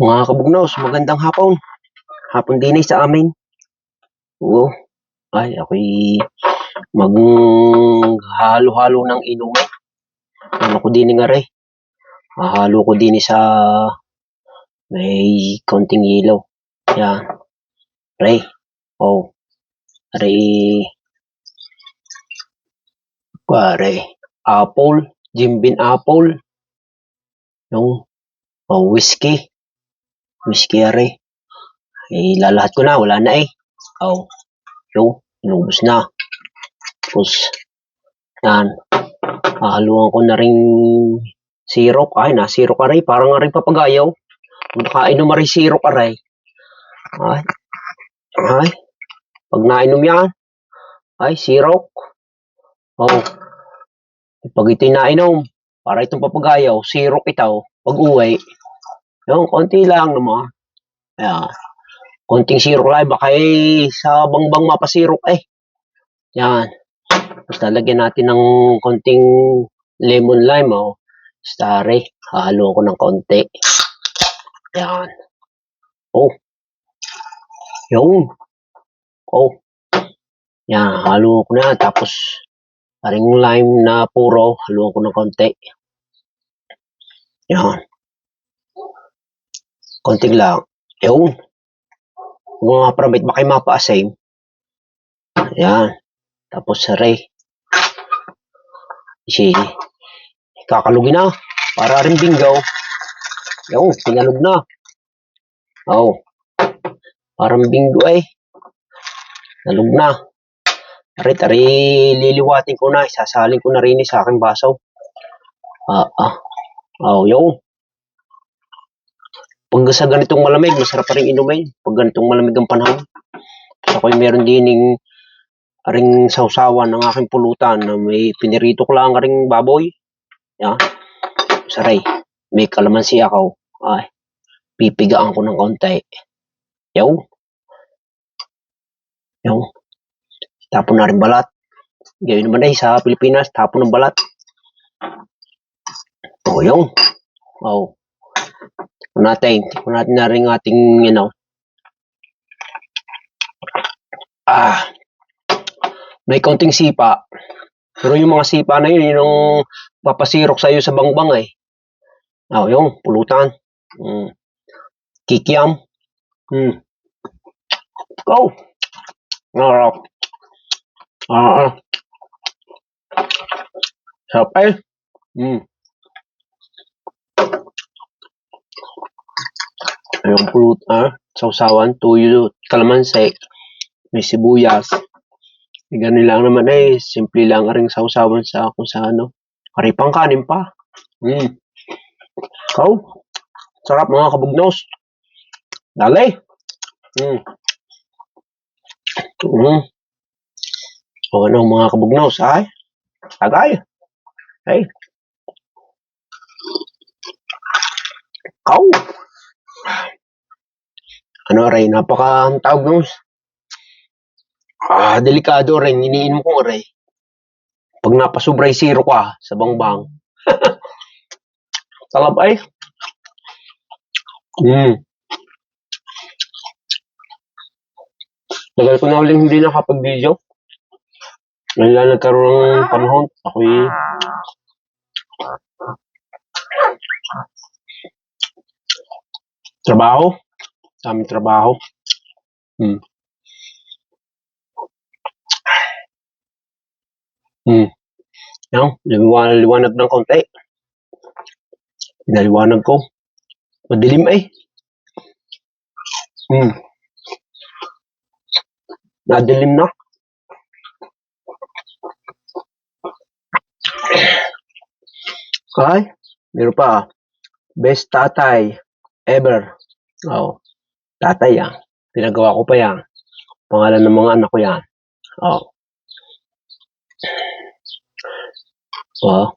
Mga kabugnaws, magandang hapon. Hapon din ay sa amin. Oo. Ay, ako'y maghalo-halo ng inumin. Ano ko din nga rin. Hahalo ko din sa may konting ilaw. Yan. Ray. Oh. Ray. Ray. Apple. Jimbin apple. Yung whiskey. Whiskey ray. Lalahat ko na. Wala na eh. Oh. Yung. Inubos na. Tapos. Yan. Haluan ko na rin sirok. Ay, nasirok ka rin. Parang nga rin papagayaw. Kung nakainom ka rin sirok ka rin. Ay. Pag nainom yan. Ay, sirok. Oh. Pag ito'y nainom, para itong papagayaw, sirok ito. Pag uwi, yung konti lang naman. Ayan. Konting sirok lang. Baka sa bangbang mapasirok eh. Yan. Tapos lalagyan natin ng konting lemon lime. Oh. Stare. Halo ko ng konti. Yan. Oh. Yung. Oh. Yan. Halo ko na. Tapos, paring lime na puro. Halo ko ng konti. Yan. Konting lang. Yung. Kung mga parabit, baka mapa-asame. Yan. Tapos, saray. Kakalugin na. Para rin bingaw. Yung. Pinalog na. Oh. Parang bingo eh. Nalog na. Tari, liliwatin ko na. Isasalin ko na rin sa aking baso. Oh, yung. Pag sa ganitong malamig, masarap pa rin inumin. Pag ganitong malamig ang panahon. Ako'y meron din ring sausawan ng aking pulutan na may pinirito ko lang ring baboy. Yan. Saray. May kalamansi ako. Ay. Pipigaan ko ng konti. Yung. Yung. Tapon na rin balat. Gawin naman eh sa Pilipinas, tapon ng balat. O, yung. O. Kung natin na rin ating, may konting sipa. Pero yung mga sipa na yun, yung papasirok sa'yo sa bangbang eh. O, yung, pulutan. Kikiam. Oh. Narap. Sarap eh. Yung pulutan, sausawan, tuyo, kalamansi, may sibuyas. Ganun lang naman eh. Simple lang rin sausawan sa kung sa karipang kanin pa. Oh. Sarap mga kabugnos. Dali. O ano mga kabugnos, ay? Tagay. Ay. Kau. Ano rin, napaka tawag nun. Delikado rin, iniinom ko rin. Pag napasubray siro ka sa bangbang. Talab ay. Tagal ko na ulit hindi nakapag-video. Ngayon lang nagkaroon ng panahon. Ako'y trabaho. Daming trabaho. Yan, liwanag ng konti. Pinaliwanag ko. Madilim eh. Nadilim na. Ay, meron pa. Best tatay ever. Oh, tatay yan. Pinagawa ko pa yan. Pangalan ng mga anak ko yan. Oh. Oh.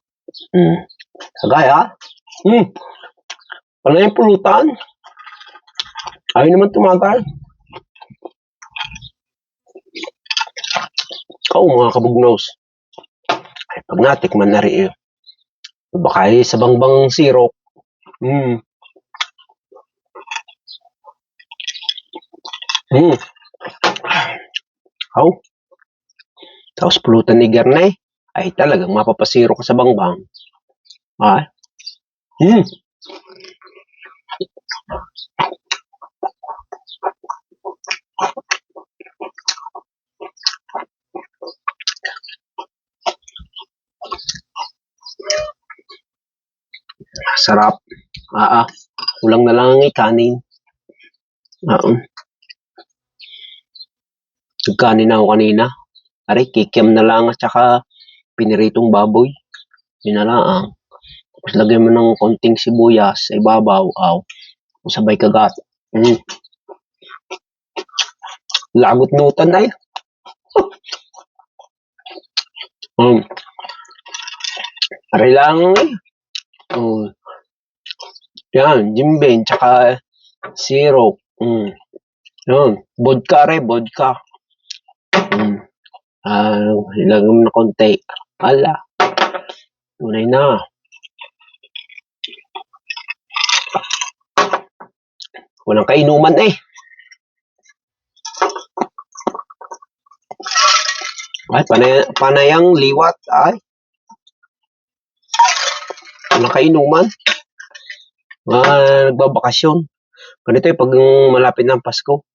Sagay ha? Wala yung pulutan. Ayaw naman tumagal. Mga kabugnos. Ay, pag natikman na rin baka sa bangbang sirok. Hmm. Oh. Tapos pulutan ni Garnay. Ay talagang mapapasiro ka sa bangbang. Ah. Hmm. Sarap. Kulang na lang ang kanin. Nagkanin ako kanina. Aray, kikiam na lang at saka piniritong baboy. Yun na lang. Tapos lagyan mo ng konting sibuyas sa ibabaw. Sabay kagat. Lagot nutan ay. Aray lang eh. Yan, Jimbin, tsaka syrup. Yun, vodka rin, vodka. Ilagay mo na konti. Ala, tunay na. Walang kainuman eh. Ay, panayang liwat. Ay. Walang kainuman. Nagbabakasyon. Ganito eh, pag malapit ng Pasko,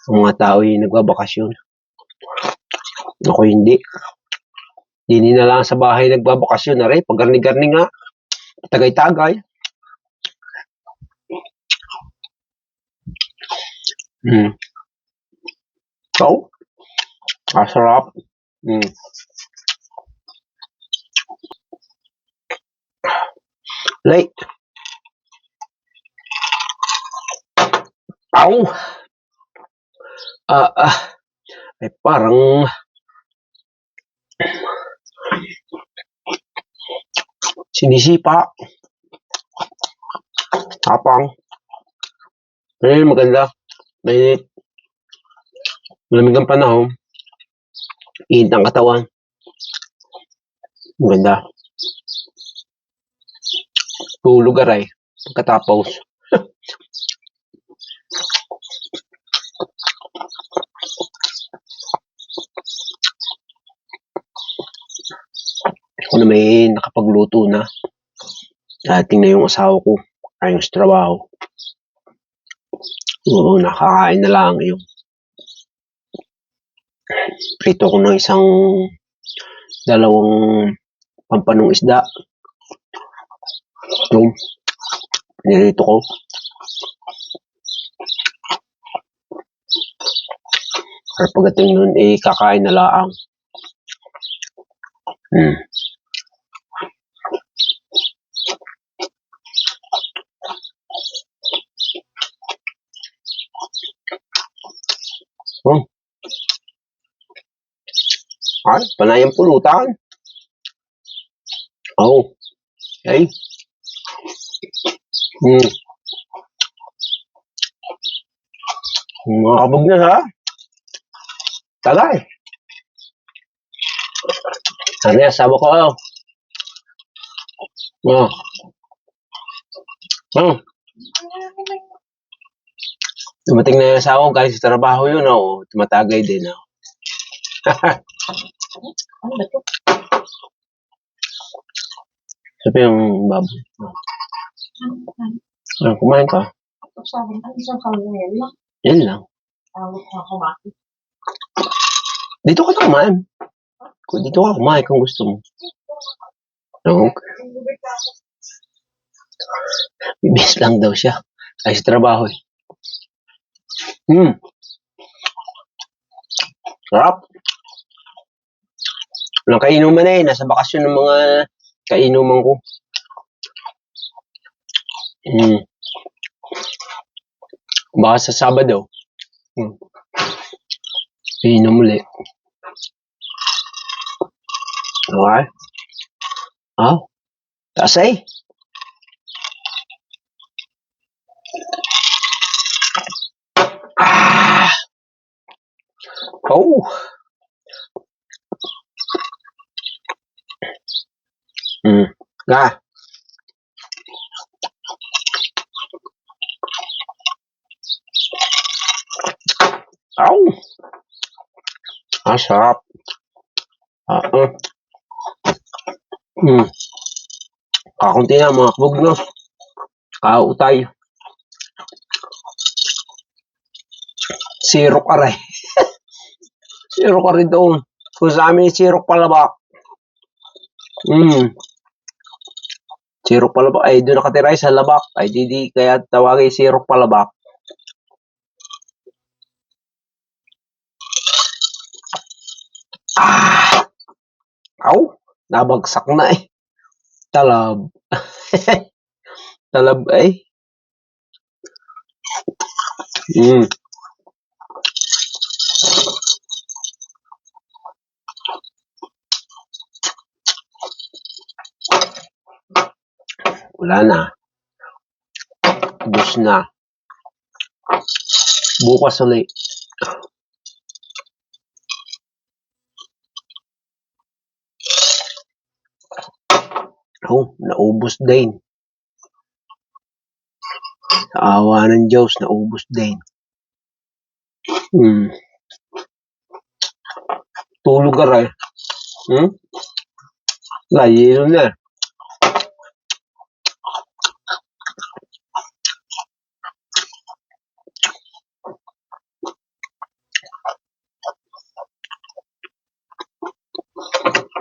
ang mga tao ay nagbabakasyon. Ako hindi. Hindi na lang sa bahay nagbabakasyon na rin. Pag garni-garni nga, tagay-tagay. So, sarap. Late. Ay parang sinisipa. Tapang. Pero maganda. Mainit. Malamig ang panahon. Init ang katawan. Maganda. Tulog aray. Pagkatapos. Ako na may nakapagluto na. Dating na yung asawa ko. Ayong sa trabaho. Oo, nakakain na lang yung prito ko ng dalawang pampanong isda. Yung nilito ko. Para pagdating nun, kakain na lang. Ay, panayang pulutan. Okay. Makakabog na ha. Tagay. Ano yung asawa ko? Dumating na yung asawa ko, galing sa trabaho yun. Tumatagay din. Sabi yung baboy. Kumain ka? Yan lang. Dito ka kumain. Dito ka kumain kung gusto mo. Bibis lang daw siya. Ay sa trabaho eh. Sarap. Walang kainuman eh. Nasa bakasyon ng mga kainuman ko. Baka sa Sabado. Inom ulit. Okay. Taas eh. Aw! Sarap. Hmm. Kakunti na mga kabugnos. Kautay. Sirok aray. Sirok aray doon. Kung sa amin sirok palabak. Sirok palabak. Ay, doon nakatira sa labak. Ay, di kaya tawagin sirok palabak. Aw! Nabagsak na eh. Talab. Talab eh. Wala na. Ubus na. Bukas ulit. Naubos din. Sa awa ng Diyos, naubos din. Tulog ka rin. Layilo na.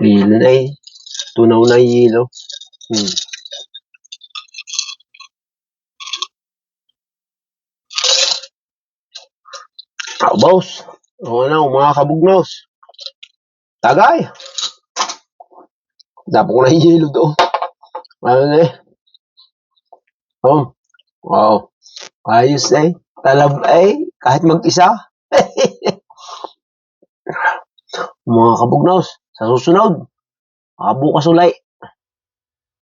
Hilo na eh. Tunaw na hilo. Boss. Mga kabugnos. Tagay. Dapat ko na hilo doon. Ano na eh. Wow. Ayos eh. Talab eh. Kahit mag-isa. Mga kabugnos. Sa susunod. Bukas ulay.